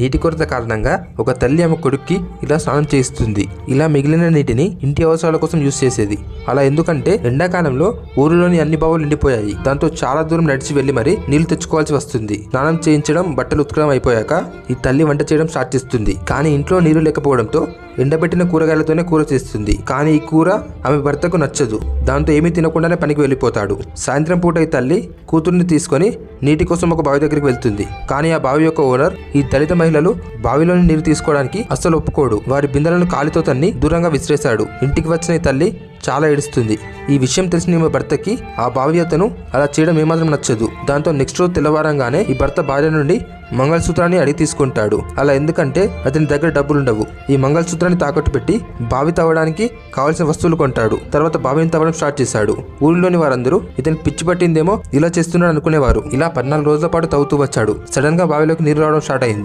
నీటి కొరత కారణంగా ఒక తల్లి ఆమె కొడుక్కి ఇలా స్నానం చేయిస్తుంది. ఇలా మిగిలిన నీటిని ఇంటి అవసరాల కోసం యూజ్ చేసేది. అలా ఎందుకంటే ఎండాకాలంలో ఊరిలోని అన్ని బావులు నిండిపోయాయి. దాంతో చాలా దూరం నడిచి వెళ్లి మరి నీళ్లు తెచ్చుకోవాల్సి వస్తుంది. స్నానం చేయించడం, బట్టలు ఉతకడం అయిపోయాక ఈ తల్లి వంట చేయడం స్టార్ట్ చేస్తుంది. కానీ ఇంట్లో నీరు లేకపోవడంతో ఎండబెట్టిన కూరగాయలతోనే కూర చేస్తుంది. కానీ ఈ కూర ఆమె భర్తకు నచ్చదు. దాంతో ఏమీ తినకుండానే పనికి వెళ్ళిపోతాడు. సాయంత్రం పూట ఈ తల్లి కూతుర్ని తీసుకొని నీటి కోసం ఒక బావి దగ్గరికి వెళ్తుంది. కానీ ఆ బావి యొక్క ఓనర్ ఈ దళిత మహిళలు బావిలోని నీరు తీసుకోవడానికి అస్సలు ఒప్పుకోడు. వారి బిందెలను కాలితో తన్ని దూరంగా విసిరేశాడు. ఇంటికి వచ్చిన ఈ తల్లి చాలా ఏడుస్తుంది. ఈ విషయం తెలిసిన ఈమె భర్తకి ఆ బావి అతను అలా చేయడం ఏమాత్రం నచ్చదు. దాంతో నెక్స్ట్ రోజు తెల్లవారంగానే ఈ భర్త భార్య నుండి మంగళసూత్రాన్ని అడిగి తీసుకుంటాడు. అలా ఎందుకంటే అతని దగ్గర డబ్బులుండవు. ఈ మంగళసూత్రాన్ని తాకట్టు పెట్టి బావి తవ్వడానికి కావాల్సిన వస్తువులు కొంటాడు. తర్వాత బావిని తవ్వడం స్టార్ట్ చేశాడు. ఊరిలోని వారందరూ ఇతని పిచ్చి పట్టిందేమో ఇలా చేస్తున్నాడు అనుకునేవారు. ఇలా 14 రోజుల పాటు తవ్వుతూ వచ్చాడు. సడన్ గా బావిలోకి నీరు రావడం స్టార్ట్ అయింది.